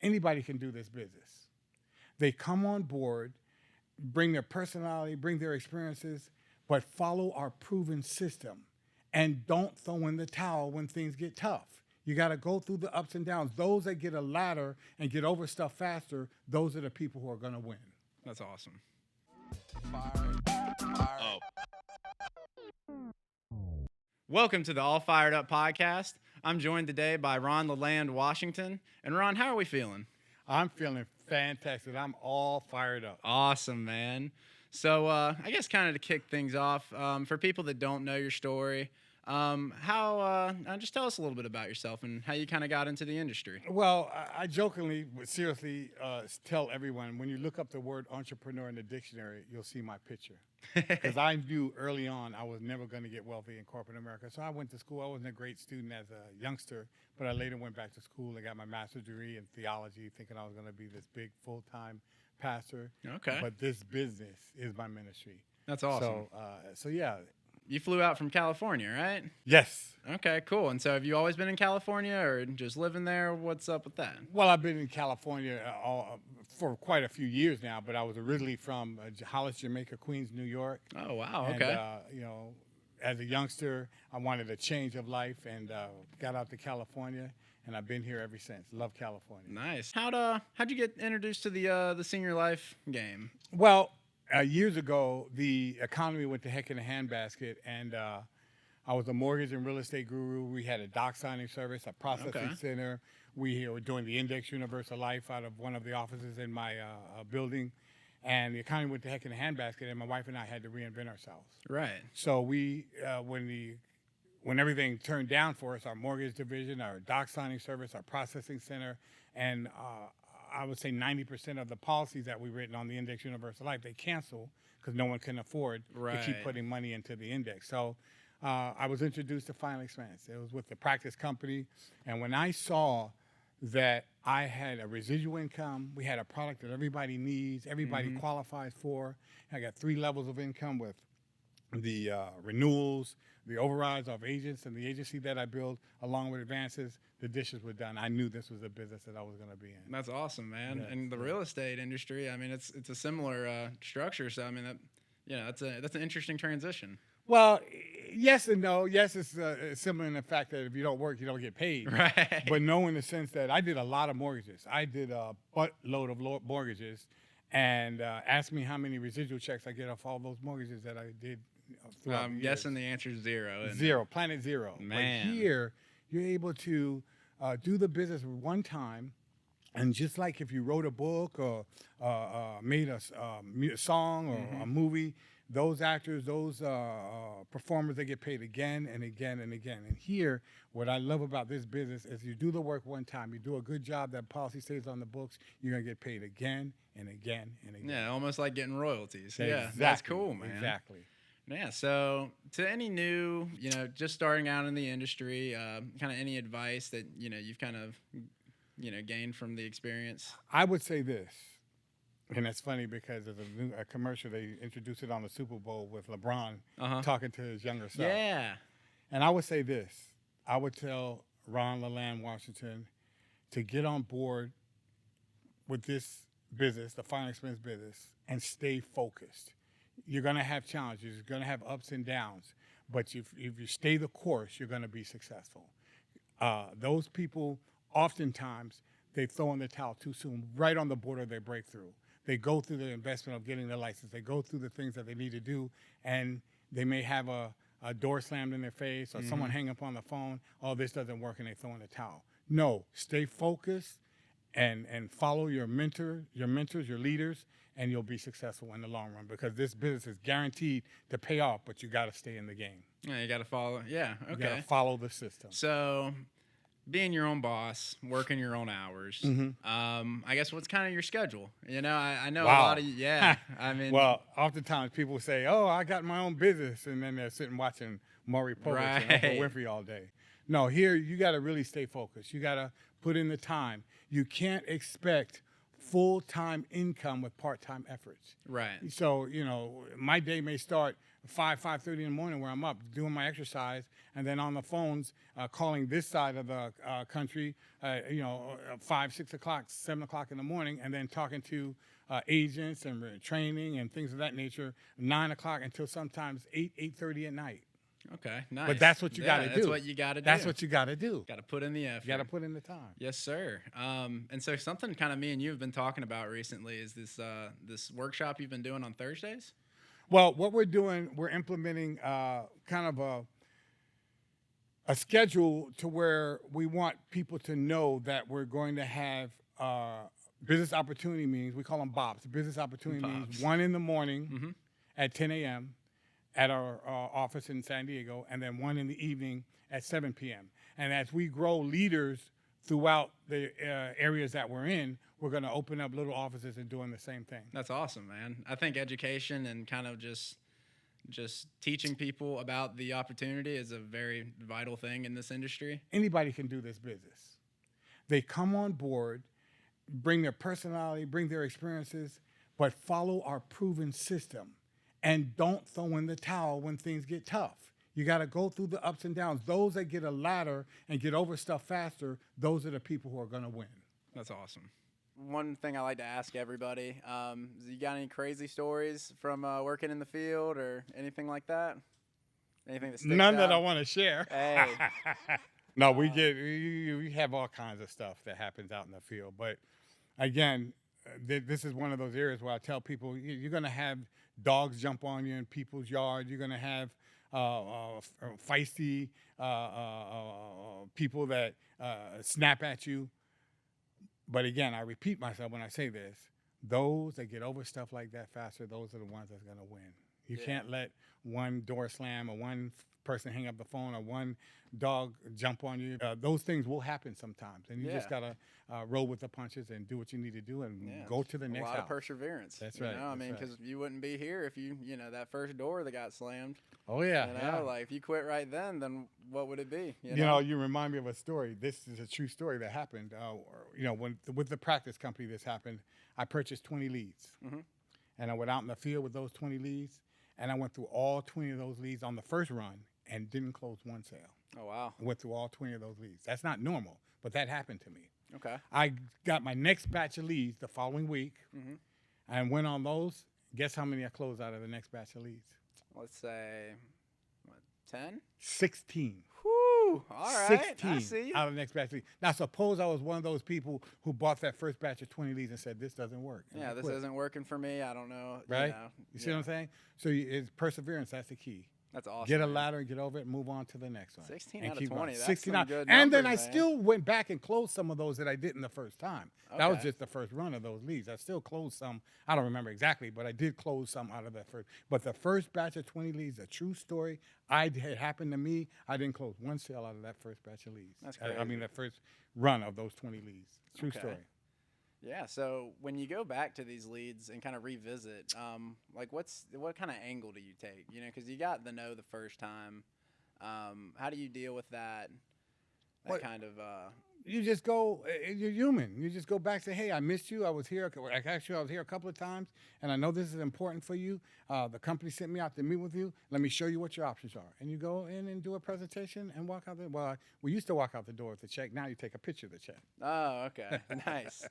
Anybody can do this business. They come on board, bring their personality, bring their experiences, but follow our proven system and don't throw in the towel when things get tough. You got to go through the ups and downs. Those that get a ladder and get over stuff faster, those are the people who are going to win. That's awesome. Oh, Welcome to the All Fired Up podcast. I'm joined today by Ron Leland Washington. And Ron, how are we feeling? I'm feeling fantastic. I'm all fired up. Awesome, man. So I guess kind of to kick things off, for people that don't know your story, just tell us a little bit about yourself and how you kind of got into the industry. Well, I jokingly, but seriously, tell everyone when you look up the word entrepreneur in the dictionary, you'll see my picture. Because I knew early on I was never going to get wealthy in corporate America. So I went to school. I wasn't a great student as a youngster, but I later went back to school and got my master's degree in theology, thinking I was going to be this big full-time pastor. Okay. But this business is my ministry. That's awesome. So yeah, You flew out from California, right? yes. Okay, cool. And so have you always been in California or just living there? What's up with that? Well, I've been in California for quite a few years now, but I was originally from Hollis, Jamaica, Queens, New York. Oh, wow. And, Okay. As a youngster, I wanted a change of life and got out to California, and I've been here ever since. Love California. Nice. How'd you get introduced to the senior life game? Well, years ago, the economy went to heck in a handbasket, and I was a mortgage and real estate guru. We had a doc signing service, a processing Okay. center. We were doing the Index Universal Life out of one of the offices in my building. And the economy went to heck in a handbasket, and my wife and I had to reinvent ourselves. Right. So when everything turned down for us, our mortgage division, our doc signing service, our processing center, and I would say 90% of the policies that we've written on the Index Universal Life, they cancel because no one can afford to Right. keep putting money into the index. So I was introduced to Final Expense. It was with the practice company, and when I saw that I had a residual income, we had a product that everybody needs, everybody qualifies for. I got 3 levels of income with the renewals, the overrides of agents, and the agency that I built, along with advances. The dishes were done. I knew this was a business that I was going to be in. That's awesome, man. Yes, And the real estate industry, I mean, it's a similar structure. So I mean, that's an interesting transition. Well, yes and no. Yes, it's similar in the fact that if you don't work, you don't get paid. Right. But no, in the sense that I did a lot of mortgages. I did a buttload of mortgages, and ask me how many residual checks I get off all those mortgages that I did throughout I'm the guessing years. the answer is zero. isn't it? Zero, planet zero. Man. But here, you're able to do the business one time, and just like if you wrote a book or made a song or a movie, those actors, those performers, they get paid again and again and again. And here, what I love about this business is you do the work one time, you do a good job, that policy stays on the books, you're going to get paid again and again and again. Yeah, almost like getting royalties. Yeah, that's Exactly, cool, man. Exactly. Yeah. So, to any new, just starting out in the industry, kind of any advice that you've kind of, gained from the experience. I would say this, and it's funny because there's a commercial, they introduced it on the Super Bowl with LeBron Uh-huh. talking to his younger self. Yeah. And I would say this, I would tell Ron Leland Washington to get on board with this business, the Final Expense business, and stay focused. You're going to have challenges, you're going to have ups and downs, but if you stay the course, you're going to be successful. Those people, oftentimes, they throw in the towel too soon, right on the border of their breakthrough. They go through the investment of getting their license. They go through the things that they need to do, and they may have a door slammed in their face or someone hang up on the phone. Oh, this doesn't work, and they throw in the towel. No, stay focused and follow your mentors, your leaders, and you'll be successful in the long run because this business is guaranteed to pay off, but you got to stay in the game. Yeah, you got to follow. Yeah. You got Okay. to follow the system. So, being your own boss, working your own hours. I guess what's kind of your schedule? I know a Wow. lot of yeah. I mean, Well, oftentimes people say, "Oh, I got my own business," and then they're sitting watching Maury Povich and Right. Oprah Winfrey all day. No, here you got to really stay focused. You got to put in the time. You can't expect full-time income with part-time efforts. Right. So, my day may start 5:30 in the morning where I'm up doing my exercise, and then on the phones calling this side of the country, 5, 6 o'clock, 7 o'clock in the morning, and then talking to agents and training and things of that nature, 9 o'clock until sometimes 8:30 at night. Okay, nice. But that's what you got to do. That's what you got to do. That's what you got to do. Got to put in the effort. You got to put in the time. Yes, sir. And so something kind of me and you have been talking about recently is this this workshop you've been doing on Thursdays. Well, what we're doing, we're implementing kind of a schedule to where we want people to know that we're going to have business opportunity meetings. We call them BOPs, business opportunity meetings, one in the morning at 10 a.m. at our office in San Diego, and then one in the evening at 7 p.m. And as we grow leaders throughout the areas that we're in, we're going to open up little offices and doing the same thing. That's awesome, man. I think education and kind of just teaching people about the opportunity is a very vital thing in this industry. Anybody can do this business. They come on board, bring their personality, bring their experiences, but follow our proven system. And don't throw in the towel when things get tough. You got to go through the ups and downs. Those that get a ladder and get over stuff faster, those are the people who are going to win. That's awesome. One thing I like to ask everybody, you got any crazy stories from working in the field or anything like that? Anything that sticks None out? that I want to share. Hey. No, we have all kinds of stuff that happens out in the field. But again, this is one of those areas where I tell people you're going to have dogs jump on you in people's yard. You're going to have feisty people that snap at you. But again, I repeat myself when I say this, those that get over stuff like that faster, those are the ones that's going to win. You can't let one door slam or one person hang up the phone or one dog jump on you. Those things will happen sometimes, and you just got to roll with the punches and do what you need to do and go to the next house. A lot of perseverance. That's right. I mean, because you wouldn't be here if you that first door that got slammed. Oh, yeah. Like if you quit right then what would it be? You remind me of a story. This is a true story that happened. When with the practice company this happened, I purchased 20 leads. And I went out in the field with those 20 leads, and I went through all 20 of those leads on the first run and didn't close one sale. Oh, wow. I went through all 20 of those leads. That's not normal, but that happened to me. Okay. I got my next batch of leads the following week and went on those. Guess how many I closed out of the next batch of leads? Let's say, 10? 16. Whew. All right. 16 I see you. out of the next batch of leads. Now, suppose I was one of those people who bought that first batch of 20 leads and said, this doesn't work. And I This quit. isn't working for me. I don't know. Right? You see what I'm saying? So it's perseverance. That's the key. That's awesome. Get a ladder and get over it and move on to the next one. 16 and out of keep 20. going. That's 16 some out. good And then I numbers, man. still went back and closed some of those that I didn't the first time. That was Okay. just the first run of those leads. I still closed some. I don't remember exactly, but I did close some out of that first. But the first batch of 20 leads, a true story. It happened to me. I didn't close one sale out of that first batch of leads. That's I crazy. mean, that first run of those 20 leads. True Okay. story. Yeah. So when you go back to these leads and kind of revisit, what kind of angle do you take? Because you got the no the first time. How do you deal with that? What- Kind of. You just go, you're human. You just go back and say, hey, I missed you. I was here. Actually, I was here a couple of times, and I know this is important for you. The company sent me out to meet with you. Let me show you what your options are. And you go in and do a presentation and walk out the Well, we used to walk out the door with the check. Now you take a picture of the check. Oh, okay. Nice.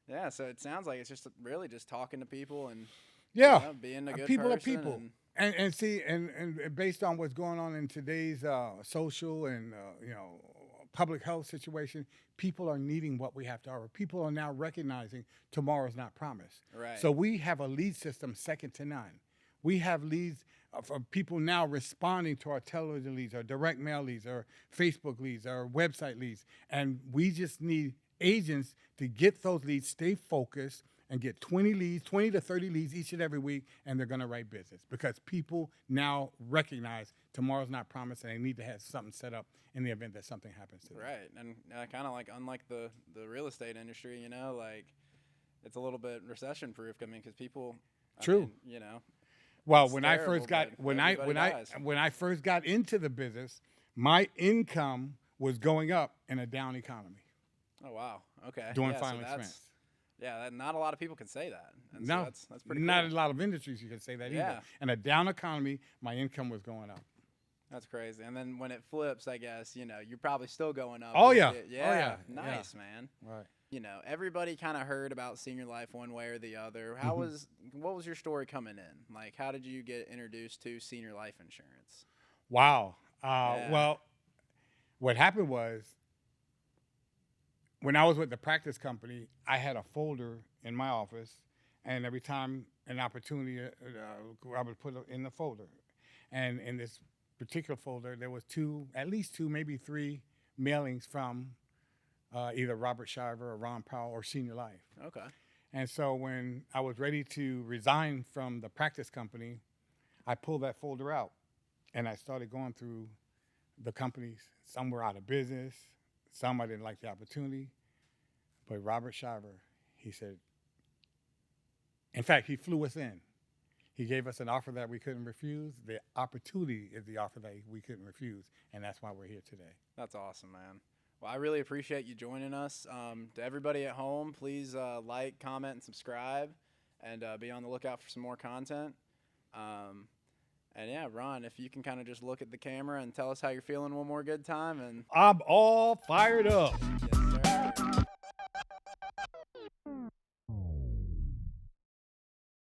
Yeah. So it sounds like it's just really just talking to people and Yeah. being a good People person. are people. And see, and based on what's going on in today's social and, public health situation, people are needing what we have to offer. People are now recognizing tomorrow's not promised. Right. So we have a lead system second to none. We have leads for people now responding to our television leads, our direct mail leads, our Facebook leads, our website leads. And we just need agents to get those leads, stay focused, and get 20 to 30 leads each and every week, and they're going to write business because people now recognize tomorrow's not promised, and they need to have something set up in the event that something happens to them. Right. And kind of like unlike the real estate industry, it's a little bit recession proof. I mean, because people. True. Well, when I first got when I first got into the business, my income was going up in a down economy. Oh wow. Okay. Doing Yeah, final so expense. Yeah, not a lot of people can say that. And No, so that's pretty not cool. a lot of industries you can say that Yeah. either. In a down economy, my income was going up. That's crazy. And then when it flips, I guess, you're probably still going up. Oh, with yeah. it. Oh, Yeah. yeah. Nice, man. Right. Everybody kind of heard about Senior Life one way or the other. What was your story coming in? Like, how did you get introduced to Senior Life Insurance? Wow. Yeah. Well, what happened was when I was with the practice company, I had a folder in my office, and every time an opportunity, I would put it in the folder. And in this particular folder, there was at least two, maybe three mailings from either Robert Shiver or Ron Powell or Senior Life. Okay. And so when I was ready to resign from the practice company, I pulled that folder out and I started going through the companies. Some were out of business, some I didn't like the opportunity. But Robert Shiver, he said, in fact, he flew us in. He gave us an offer that we couldn't refuse. The opportunity is the offer that we couldn't refuse. And that's why we're here today. That's awesome, man. Well, I really appreciate you joining us. To everybody at home, please like, comment, and subscribe, and be on the lookout for some more content. And yeah, Ron, if you can kind of just look at the camera and tell us how you're feeling one more good time. And I'm all fired up. yes, sir.